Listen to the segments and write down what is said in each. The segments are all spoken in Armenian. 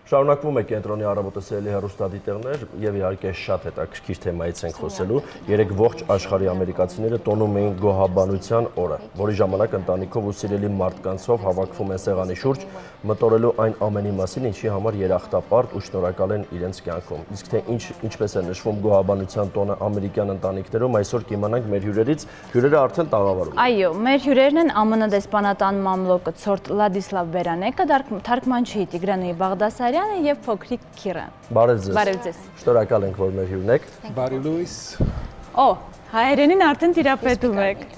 Շարունակվում է կենտրոնի առավոտը սիրելի հեռուստադիտողներ եւ իհարկե շատ հետաքրքիր թեմայից ենք խոսելու։ Երեք ողջ աշխարհի ամերիկացիները տոնում էին գոհաբանության օրը, որի ժամանակ ընտանիքով ու սիրելի մարդկանցով հավաքվում են սեղանի շուրջ, մտորելու այն ամենի մասին, ինչի համար երախտապարտ ու շնորհակալ են իրենց կյանքում։ Իսկ թե ինչպես է նշվում գոհաբանության տոնը ամերիկյան ընտանիքներում, այսօր կիմանանք մեր հյուրերից։ Հյուրերը արդեն տաղավարում են։ Այո, մեր հյուրերն են ԱՄՆ դեսպանատան մամլոկը ցորտ Լադիսլավ Բերանեկը, թարգմանչի Տիգրանուհի Բաղդասարյանը եւ փոքրիկ Քիրը։ Բարև ձեզ։ Բարև ձեզ։ Շնորհակալ ենք, որ մեր հյուրն եք։ Բարի լույս։ Օ, հայերենին արդեն տիրապետում եք։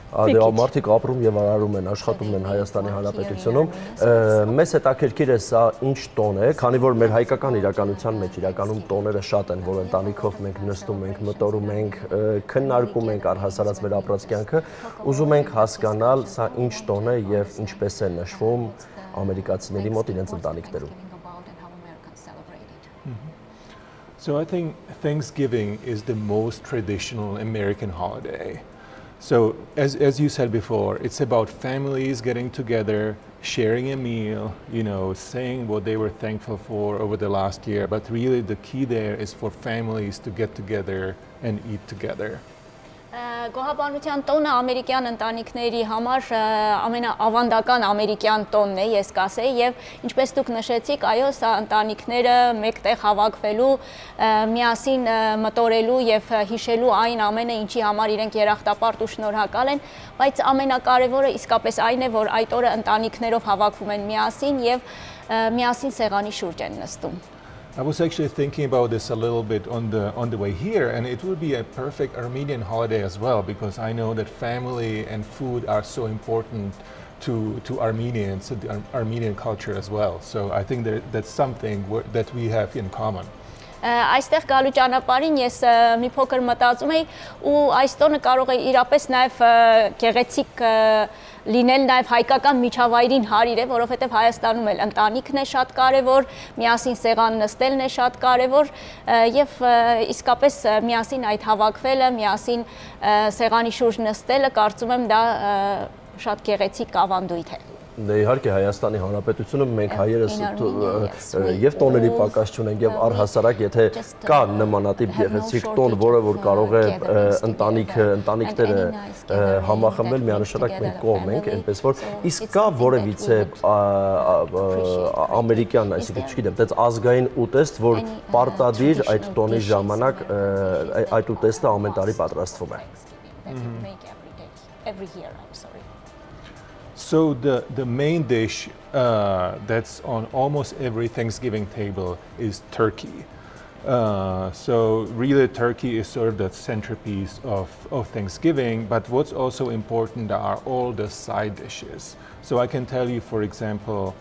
Ադե մարդիկ ապրում եւ արարում են, աշխատում են Հայաստանի Հանրապետությունում։ Մեզ հետաքրքիր է սա ինչ տոն է, քանի որ մեր հայկական իրականության մեջ իրականում տոները շատ են, որ ընտանիքով մենք նստում ենք, մտորում ենք, քննարկում ենք առհասարած մեր ապրած կյանքը, ուզում ենք հասկանալ սա ինչ տոն է եւ ինչպես է նշվում ամերիկացիների մոտ իրենց ընտանիքներում։ So I think Thanksgiving is the most traditional American holiday. So as you said before, it's about families getting together, sharing a meal, saying what they were thankful for over the last year. But really the key there is for families to get together and eat together. Գոհաբանության տոնը ամերիկյան ընտանիքների համար ամենաավանդական ամերիկյան տոնն է, ես կասեի, եւ ինչպես դուք նշեցիք, այո, սա ընտանիքները մեկտեղ հավաքվելու, միասին մտորելու եւ հիշելու այն ամենը, ինչի համար իրենք երախտապարտ ու շնորհակալ են, բայց ամենակարևորը իսկապես այն է, որ այդ օրը ընտանիքներով հավաքվում են միասին եւ միասին սեղանի շուրջ են նստում։ I was actually thinking about this a little bit on the way here, and it would be a perfect Armenian holiday as well, because I know that family and food are so important to Armenians, to the Armenian culture as well. So I think that's something that we have in common. Այստեղ գալու ճանապարհին ես մի փոքր մտածում էի ու այս տոնը կարող է իրապես նաև գեղեցիկ լինել նաև հայկական միջավայրին հարիր է, որովհետև Հայաստանում էլ ընտանիքն է շատ կարևոր, միասին սեղան նստելն է շատ կարևոր եւ իսկապես միասին այդ հավաքվելը, միասին սեղանի շուրջ նստելը կարծում եմ դա շատ գեղեցիկ ավանդույթ է։ Իհարկե Հայաստանի Հանրապետությունը մենք հայերս եւ տոների պակաս չունենք եւ առհասարակ եթե կա նմանատիպ գեղեցիկ տոն, որը որ կարող է ընտանիքները համախմբել, միանշանակ մենք կողմ ենք, այնպես որ իսկ կա որևիցե ամերիկյան, այսինքն չգիտեմ, դες ազգային ուտեստ, որ պարտադիր այդ տոնի ժամանակ այդ ուտեստը ամեն տարի պատրաստվում է։ So the main dish that's on almost every Thanksgiving table is turkey. So really turkey is sort of the centerpiece of Thanksgiving, but what's also important are all the side dishes. So I can tell you, for example,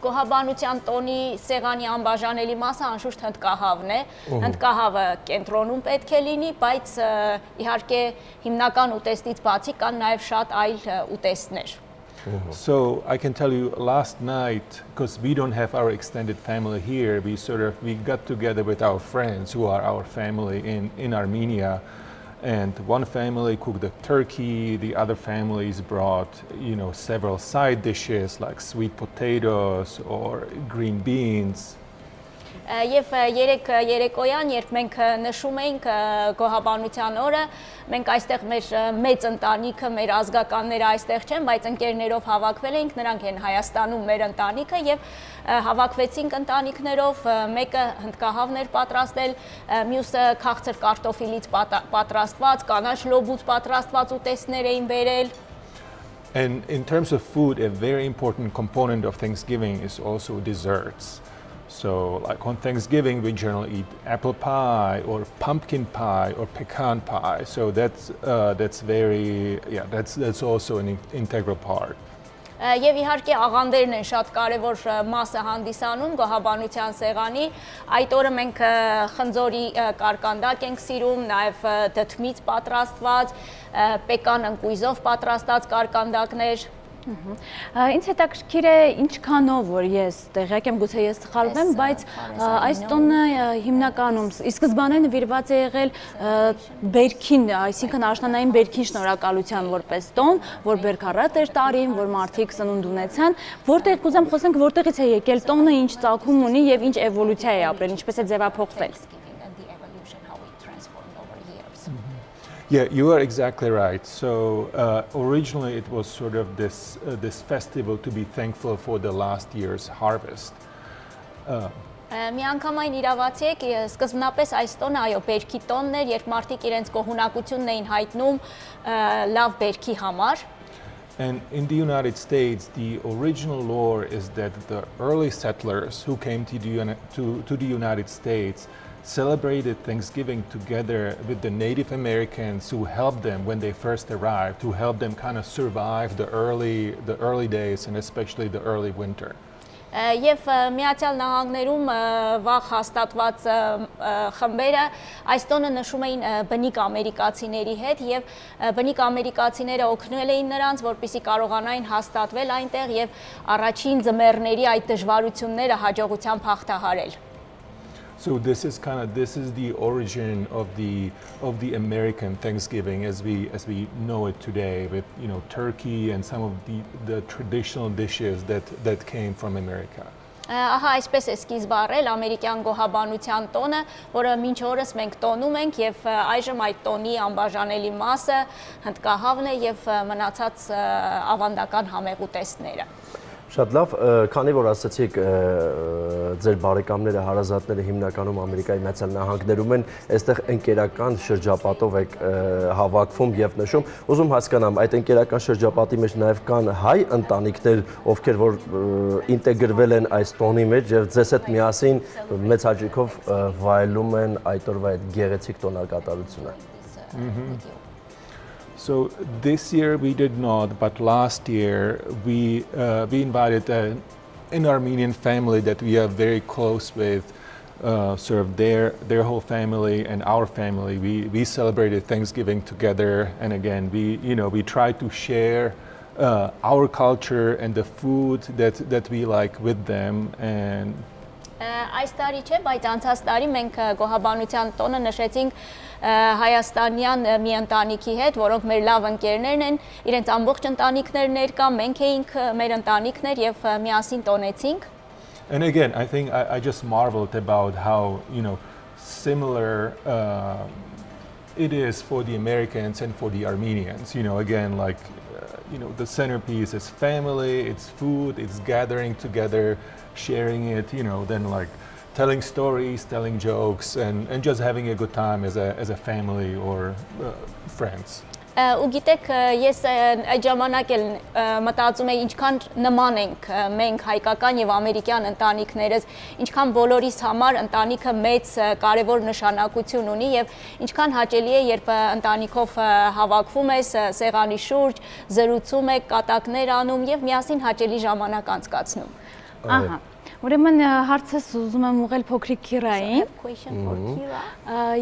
Գոհաբանության տոնի սեղանի անբաժանելի մասը անշուշտ հնդկահավն է, հնդկահավը կենտրոնում պետք է լինի, բայց իհարկե հիմնական ուտեստից բացի կան նաև շատ այլ ուտեստներ։ So I can tell you last night, because we don't have our extended family here, we got together with our friends who are our family in Armenia. And one family cooked the turkey, the other families brought, several side dishes like sweet potatoes or green beans. Եվ երեկոյան, երբ մենք նշում էինք գոհաբանության օրը, մենք այստեղ մեր մեծ ընտանիքը, մեր ազգականները այստեղ չեն, բայց ընկերներով հավաքվել էինք, նրանք են Հայաստանում մեր ընտանիքը եւ հավաքվեցինք ընտանիքներով, մեկը հնդկահավն էր պատրաստել, մյուսը քաղցր կարտոֆիլից պատրաստված, կանաչ լոբուց պատրաստված ուտեստներ էին բերել։ And in terms of food, a very important component of Thanksgiving is also desserts. So like on Thanksgiving, we generally eat apple pie or pumpkin pie or pecan pie. So that's also an integral part. Եվ իհարկե աղանդերն են շատ կարևոր մասը հանդիսանում գոհաբանության սեղանի, այդ օրը մենք խնձորի կարկանդակ ենք սիրում, նաև դդմից պատրաստված, պեկան ընկույզով պատրաստած կարկանդակներ, Ինձ հետաքրքիր է ինչքանով որ ես տեղյակ եմ, գուցե ես սխալվեմ, բայց այս տոնը հիմնականում ի սկզբանե նվիրված է եղել բերքին, այսինքն աշնանային բերքին շնորհակալության որպես տոն, որ բերք առատ էր տարին, որ մարդիկ սնունդ ունեցան, որտեղ կուզեմ խոսենք որտեղից է եկել տոնը, ինչ ծագում ունի եւ ինչ էվոլյուցիա է ապրել, ինչպես է ձևափոխվել։ Yeah, you are exactly right. So originally it was sort of this festival to be thankful for the last year's harvest. Միանգամայն իրավացի եք, սկզբնապես այս տոնը այո բերքի տոնն էր, երբ մարդիկ իրենց գոհունակությունն էին հայտնում լավ բերքի համար։ And in the United States, the original lore is that the early settlers who came to the United States celebrated Thanksgiving together with the Native Americans who helped them when they first arrived, who helped them kind of survive the early days and especially the early winter. Եվ Միացյալ Նահանգներում վաղ հաստատված խմբերը այս տոնը նշում էին բնիկ ամերիկացիների հետ եւ բնիկ ամերիկացիները օգնել էին նրանց, որպեսզի կարողանային հաստատվել այնտեղ եւ առաջին ձմեռների այդ դժվարությունները հաջողությամբ հաղթահարել։ So this is the origin of the American Thanksgiving as we know it today, with turkey and some of the traditional dishes that came from America. Ահա այսպես է սկիզբ առել ամերիկյան գոհաբանության տոնը, որը մինչ օրս մենք տոնում ենք եւ այժմ այդ տոնի անբաժանելի մասը հնդկահավն է եւ մնացած ավանդական համեղուտեստները։ Շատ լավ, քանի որ ասացիք ձեր բարեկամները, հարազատները հիմնականում Ամերիկայի Միացյալ Նահանգներում են, այստեղ ընկերական շրջապատով եք հավաքվում եւ նշում, ուզում հասկանամ, այդ ընկերական շրջապատի մեջ նաեւ կան հայ ընտանիքներ, ովքեր որ ինտեգրվել են այս տոնի մեջ եւ ձեզ հետ միասին մեծ հաճույքով վայելում են այդ օրվա այդ գեղեցիկ տոնակատարությունը։ So this year we did not, but last year we invited an Armenian family that we are very close with, sort of their whole family and our family. We celebrated Thanksgiving together, and again we tried to share our culture and the food that we like with them. And այս տարի չէ, բայց անցած տարի մենք գոհաբանության տոնը նշեցինք հայաստանյան մի ընտանիքի հետ, որոնք մեր լավ ընկերներն են, իրենց ամբողջ ընտանիքներ ներկա, մենք էինք մեր ընտանիքներ եւ միասին տոնեցինք։ And again, I think I just marveled about how similar it is for the Americans and for the Armenians. Again, like the centerpiece is family, it's food, it's gathering together, sharing it, then like telling stories, telling jokes, and just having a good time as a family or friends. Ու գիտեք, ես այդ ժամանակ էլ մտածում եմ ինչքան նման ենք մենք հայկական եւ ամերիկյան ընտանիքներս, ինչքան բոլորիս համար ընտանիքը մեծ կարեւոր նշանակություն ունի եւ ինչքան հաճելի է երբ ընտանիքով հավաքվում ես սեղանի շուրջ, զրուցում եք, կատակներ անում եւ միասին հաճելի ժամանակ անցկացնում։ Ահա Ուրեմն հարցս ուզում եմ ուղղել փոքրիկ Քիրային։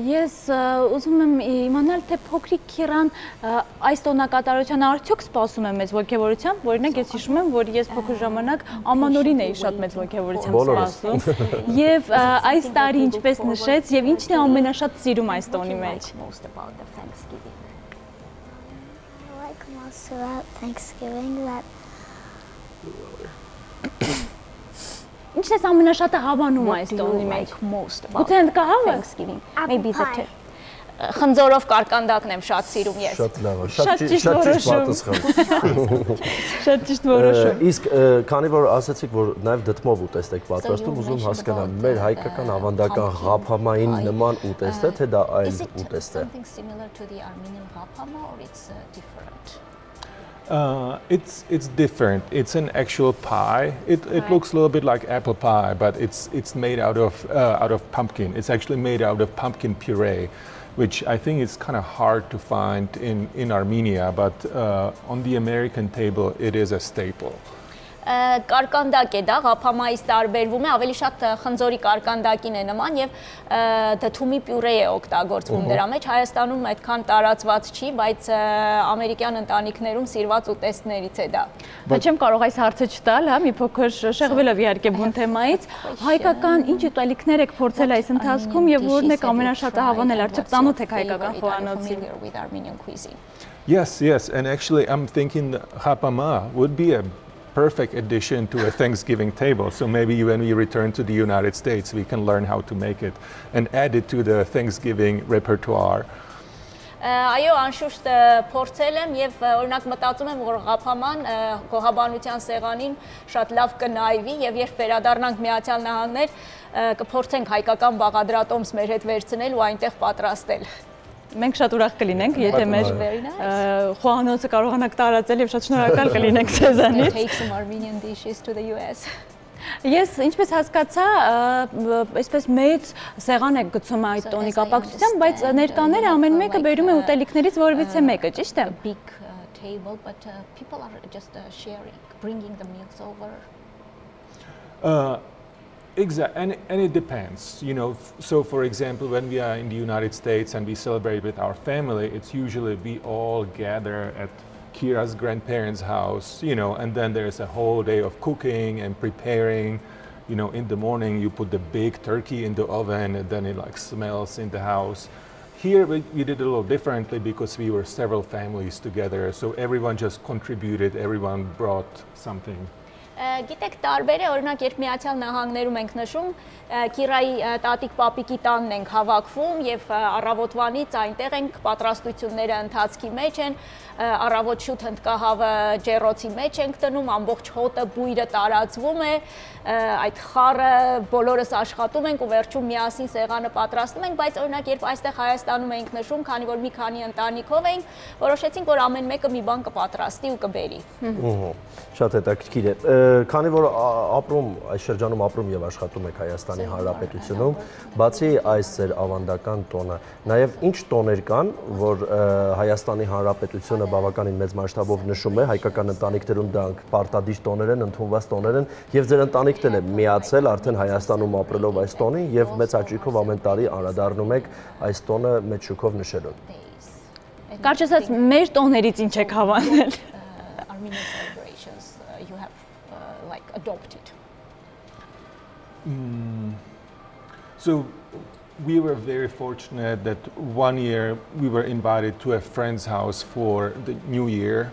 Ես ուզում եմ իմանալ, թե փոքրիկ Քիրան այս տոնակատարության արդյոք սպասում է մեծ ոգևորությամբ, օրինակ ես հիշում եմ, որ ես փոքր ժամանակ ամանորին էի շատ մեծ ոգևորությամբ սպասում։ Եվ այս տարի ինչպես նշեց, եւ ինչն է ամենաշատ սիրում այս տոնի մեջ։ Ինչն է ամենաշատը հավանում այս տոնի մեջ։ Գուցե հնդկահավը։ Maybe the two. Խնձորով կարկանդակն եմ շատ սիրում ես։ Շատ լավ է, շատ ճիշտ պատասխան։ Շատ ճիշտ որոշում։ Իսկ քանի որ ասացիք, որ նաև դդմով ուտեստ եք պատրաստում, ուզում հասկանամ, մեր հայկական ավանդական ղափամային նման ուտեստ է, թե դա այլ ուտեստ է։ It's different. It's an actual pie. It looks a little bit like apple pie, but it's made out of pumpkin. It's actually made out of pumpkin puree, which I think is kind of hard to find in Armenia, but on the American table it is a staple. Կարկանդակ է դա, ղափամայից տարբերվում է, ավելի շատ խնձորի կարկանդակին է նման եւ դդումի պյուրե է օգտագործվում դրա մեջ։ Հայաստանում այդքան տարածված չի, բայց ամերիկյան ընտանիքներում սիրված ուտեստներից է դա։ Բայց չեմ կարող այս հարցը չտալ, հա, մի փոքր շեղվելով իհարկե բուն թեմայից, հայկական ինչ ուտելիքներ եք փորձել այս ընթացքում եւ որն եք ամենաշատը հավանել, արդյոք ծանոթ եք հայկական խոհանոցին։ Yes, and actually I'm thinking hapama would be a perfect addition to a Thanksgiving table. So maybe when we return to the United States, we can learn how to make it and add it to the Thanksgiving repertoire. Այո, անշուշտ փորձել եմ եւ օրինակ մտածում եմ, որ ղափաման գոհաբանության սեղանին շատ լավ կնայվի եւ երբ վերադառնանք Միացյալ Նահանգներ, կփորձենք հայկական բաղադրատոմս մեր հետ վերցնել ու այնտեղ պատրաստել։ Մենք շատ ուրախ կլինենք, եթե մեր խոհանոցը կարողանանք տարածել եւ շատ շնորհակալ կլինենք ձեզանից։ Take some Armenian dishes to the US. Ես ինչպես հասկացա, այսպես մեծ սեղան եք գցում այդ տոնի կապակցությամբ, բայց ներկաները ամեն մեկը բերում է ուտելիքներից որևիցե մեկը, ճիշտ է։ Big table, but people are just sharing, bringing the meals over. Exactly, and it depends, you know. So, for example, when we are in the United States and we celebrate with our family, it's usually we all gather at Kira's grandparents' house, you know, and then there's a whole day of cooking and preparing. You know, in the morning you put the big turkey in the oven, and then it like smells in the house. Here we did it a little differently because we were several families together, so everyone just contributed, everyone brought something. Գիտեք, տարբեր է, օրինակ, երբ Միացյալ Նահանգներում ենք նշում, Կիրայի տատիկ պապիկի տանն ենք հավաքվում եւ առավոտվանից այնտեղ ենք, պատրաստությունները ընթացքի մեջ են, առավոտ շուտ հնդկահավը ջեռոցի մեջ ենք տնում, ամբողջ հոտը բույրը տարածվում է, այդ խառը բոլորս աշխատում ենք ու վերջում միասին սեղանը պատրաստում ենք, բայց օրինակ, երբ այստեղ Հայաստանում էինք նշում, քանի որ մի քանի ընտանիքով էինք, որոշեցինք, որ ամեն մեկը մի բան կպատրաստի ու կբերի։ Շատ հետաքրքիր է։ Քանի որ ապրում, այս շրջանում ապրում եւ աշխատում եք Հայաստանի Հանրապետությունում, բացի այս ձեր ավանդական տոնը, նաեւ ինչ տոներ կան, որ Հայաստանի Հանրապետությունը բավականին մեծ մասշտաբով նշում է, հայկական ընտանիքներում դրանք պարտադիր տոներ են, ընդունված տոներ են, եւ ձեր ընտանիքն էլ միացել արդեն Հայաստանում ապրելով այս տոնին եւ մեծ աճիկով ամեն տարի անդրադառնում եք այս տոնը մեծ շուկով նշելուն։ Կարճ ասած, մեր տոներից ինչ եք հավանել։ Armenian celebrations you have like adopted. So we were very fortunate that one year we were invited to a friend's house for the New Year.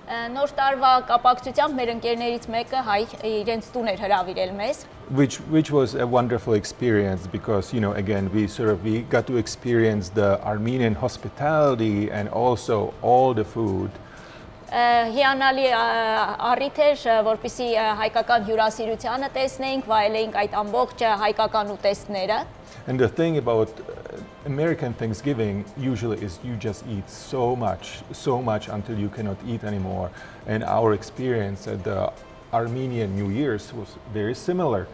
Նոր տարվա կապակցությամբ մեր ընկերներից մեկը հայ իրենց տուն էր հրավիրել մեզ. Which was a wonderful experience because, you know, again, we got to experience the Armenian hospitality and also all the food. Հիանալի առիթ էր, որպեսզի հայկական հյուրասիրությանը տեսնեինք, վայելեինք այդ ամբողջ հայկական ուտեստները. And the thing about American Thanksgiving usually is you just eat so much until you cannot eat anymore. And our experience at the Armenian New Year's was very similar.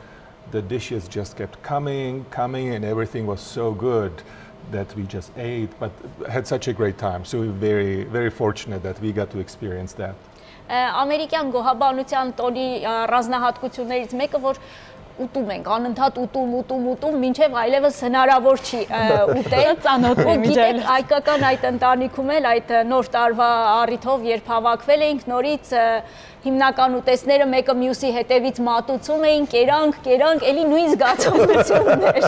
The dishes just kept coming, and everything was so good that we just ate, but had such a great time. So we were very fortunate that we got to experience that. Ամերիկյան գոհաբանության տոնի ռազմահատկություններից մեկը, որ ուտում ենք, անընդհատ ուտում, մինչև այլևս հնարավոր չի ուտել։ Ծանոթ եմ գիտեք, հայկական այդ ընտանիքում էլ այդ նոր տարվա առիթով, երբ հավաքվել էինք, նորից հիմնական ուտեստները մեկը մյուսի հետևից մատուցում էին, կերանք, էլի նույն զգացողությունն էր։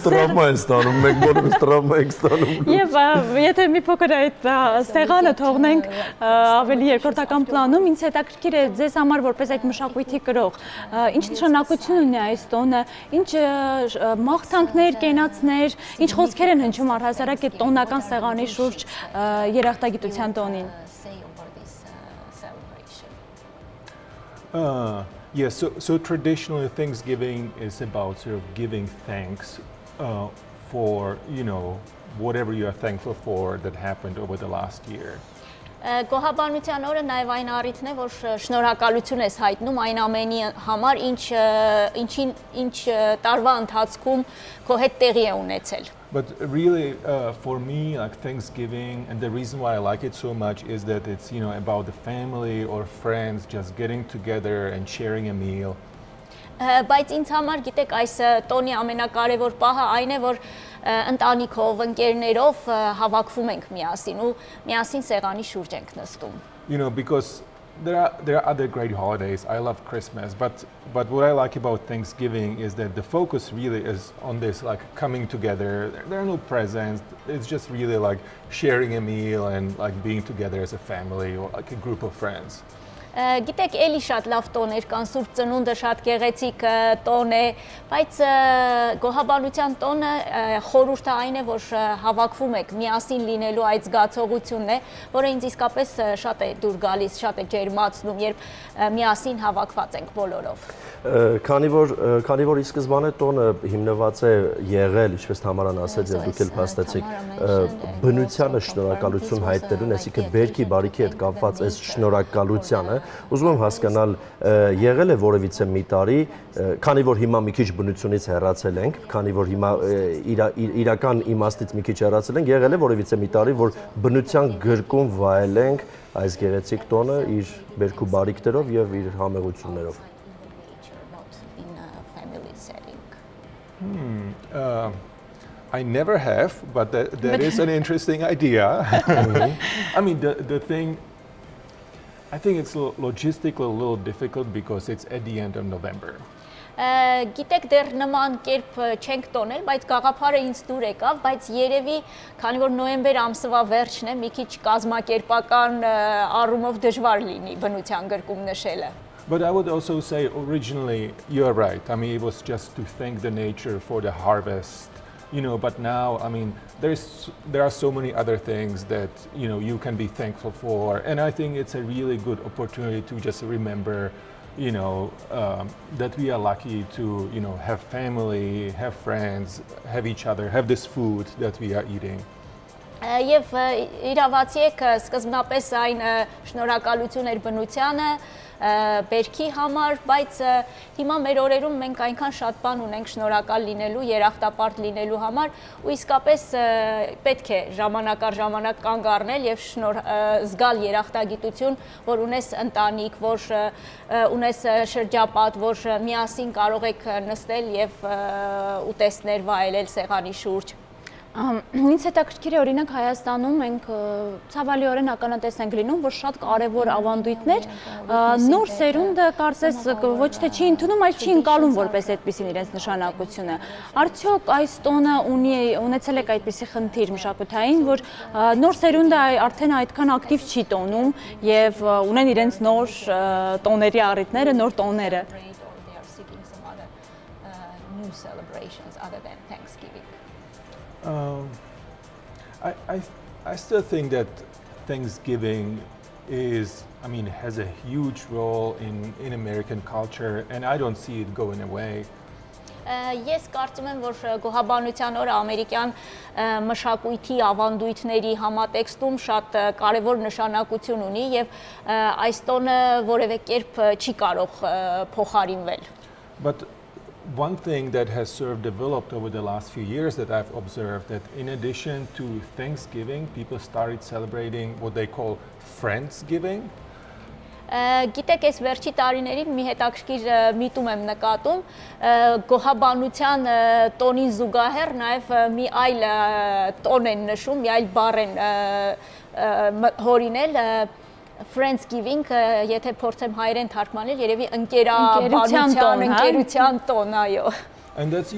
Տրավմա են ստանում, մենք բոլորս տրավմա ենք ստանում։ Եվ եթե մի փոքր այդ սեղանը թողնենք ավելի երկրորդական պլանում, ինձ հետաքրքիր է ձեզ համար որպես այդ մշակույթի կրող, ինչ նշանակություն ունի այս տոնը, ինչ մաղթանքներ, կենացներ, ինչ խոսքեր են հնչում առհասարակ այդ տոնական սեղանի շուրջ երախտագիտության տոնին։ Yes, so traditionally Thanksgiving is about sort of giving thanks for, you know, whatever you are thankful for that happened over the last year. Գոհաբանության օրը նաև այն առիթն է, որ շնորհակալություն ես հայտնում այն ամենի համար, ինչ տարվա ընթացքում քո հետ տեղի է ունեցել։ But really, for me, like Thanksgiving, and the reason why I like it so much is that it's, you know, about the family or friends just getting together and sharing a meal. Բայց ինձ համար գիտեք այս տոնի ամենակարևոր պահը այն է, որ ընտանիքով, ընկերներով հավաքվում ենք միասին ու միասին սեղանի շուրջ ենք նստում. You know, because there are other great holidays. I love Christmas, but what I like about Thanksgiving is that the focus really is on this, like coming together. There are no presents. It's just really like sharing a meal and like being together as a family or like a group of friends. Գիտեք, էլի շատ լավ տոներ կան, Սուրբ Ծնունդը շատ գեղեցիկ տոն է, բայց գոհաբանության տոնը խորհուրդը այն է, որ հավաքվում եք, միասին լինելու այդ զգացողությունն է, որը ինձ իսկապես շատ է դուր գալիս, շատ է ջերմացնում, երբ միասին հավաքված ենք բոլորով։ Քանի որ ի սկզբանե տոնը հիմնված է եղել, ինչպես Թամարան ասաց, եւ դուք էլ փաստեցիք, բնությանը շնորհակալություն հայտնելուն, այսինքն բերքի բարիքի հետ կապված այս շնորհակալությանը, ուզում եմ հասկանալ, եղել է որևիցե մի տարի, քանի որ հիմա մի քիչ բնությունից հեռացել ենք, քանի որ հիմա իրական իմաստից մի քիչ հեռացել ենք, եղել է որևիցե մի տարի, որ բնության գրկում վայելենք այս գեղեցիկ տոնը իր բերքու բարիքներով եւ իր համեղություններով։ I never have, but that is an interesting idea. I mean, the thing, I think it's logistically a little difficult because it's at the end of November. Գիտեք, դեռ նման կերպ չենք տոնել, բայց գաղափարը ինձ դուր եկավ, բայց երևի, քանի որ նոյեմբեր ամսվա վերջն է, մի քիչ կազմակերպական առումով դժվար լինի բնության գրկում նշելը։ But I would also say originally, you're right. I mean, it was just to thank the nature for the harvest, you know, but now, I mean, there are so many other things that, you know, you can be thankful for. And I think it's a really good opportunity to just remember, you know, that we are lucky to, you know, have family, have friends, have each other, have this food that we are eating. Եվ իրավացի եք սկզբնապես այն շնորհակալություն էր բնությանը, բերքի համար, բայց հիմա մեր օրերում մենք այնքան շատ բան ունենք շնորհակալ լինելու, երախտապարտ լինելու համար ու իսկապես պետք է ժամանակ առ ժամանակ կանգ առնել եւ զգալ երախտագիտություն, որ ունես ընտանիք, որ ունես շրջապատ, որ միասին կարող եք նստել եւ ուտեստներ վայելել սեղանի շուրջ։ Ինձ հետաքրքիր է, օրինակ Հայաստանում մենք ցավալիորեն ականատես ենք լինում, որ շատ կարևոր ավանդույթներ նոր սերունդը կարծես ոչ թե չի ընդունում, այլ չի ընկալում որպես այդպիսին իրենց նշանակությունը։ Արդյոք այս տոնը ունեցել եք այդպիսի խնդիր մշակութային, որ նոր սերունդը արդեն այդքան ակտիվ չի տոնում եւ ունեն իրենց նոր տոների առիթները, նոր տոները։ I still think that Thanksgiving is, I mean, has a huge role in American culture, and I don't see it going away. Ես կարծում եմ, որ գոհաբանության օրը ամերիկյան մշակույթի ավանդույթների համատեքստում շատ կարևոր նշանակություն ունի եւ այս տոնը որևէ կերպ չի կարող փոխարինվել։ But one thing that has sort of developed over the last few years that I've observed that in addition to Thanksgiving, people started celebrating what they call Friendsgiving. Գիտեք, այս վերջի տարիներին մի հետաքրքիր միտում եմ նկատում, գոհաբանության տոնին զուգահեռ նաև մի այլ տոն են նշում, մի այլ բառ են հորինել, Friendsgiving, եթե փորձեմ հայերեն թարգմանել, երևի ընկերության տոն, այո։ And that's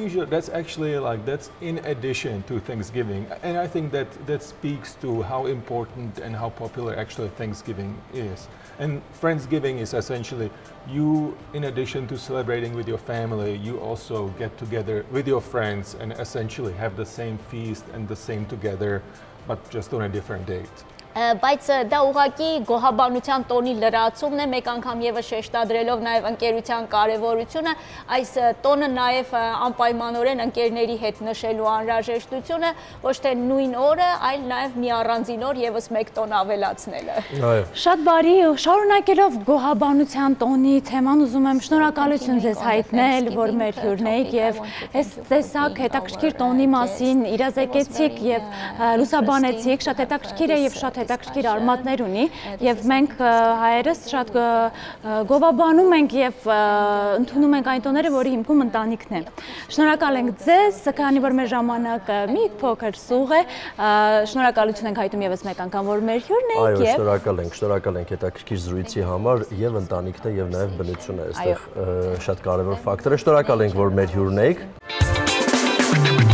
actually like, that's in addition to Thanksgiving. And I think that speaks to how important and how popular actually Thanksgiving is. And Friendsgiving is essentially you, in addition to celebrating with your family, you also get together with your friends and essentially have the same feast and the same together, but just on a different date. բայց դա ուղղակի գոհաբանության տոնի լրացումն է, մեկ անգամ եւս շեշտադրելով նաեւ ընկերության կարեւորությունը, այս տոնը նաեւ անպայմանորեն ընկերների հետ նշելու անհրաժեշտությունը, ոչ թե նույն օրը, այլ նաեւ մի առանձին օր եւս մեկ տոն ավելացնելը։ Շատ բարի, շարունակելով գոհաբանության տոնի թեման, ուզում եմ շնորհակալություն ձեզ հայտնել, որ մեր հյուրն եք եւ այս տեսակ հետաքրքիր տոնի մասին իրազեկեցիք եւ լուսաբանեցիք, շատ հետաքրքիր է եւ շատ հետաքրքիր արմատներ ունի եւ մենք հայերս շատ գովաբանում ենք եւ ընդունում ենք այն տոները, որի հիմքում ընտանիքն է։ Շնորհակալ ենք ձեզ, քանի որ մեր ժամանակը մի փոքր սուղ է, շնորհակալություն ենք հայտնում եւս մեկ անգամ, որ մեր հյուրն եք եւ շնորհակալ ենք հետաքրքիր զրույցի համար եւ ընտանիքն է եւ նաեւ բնությունը այստեղ շատ կարեւոր ֆակտոր է։ Շնորհակալ ենք, որ մեր հյուրն եք։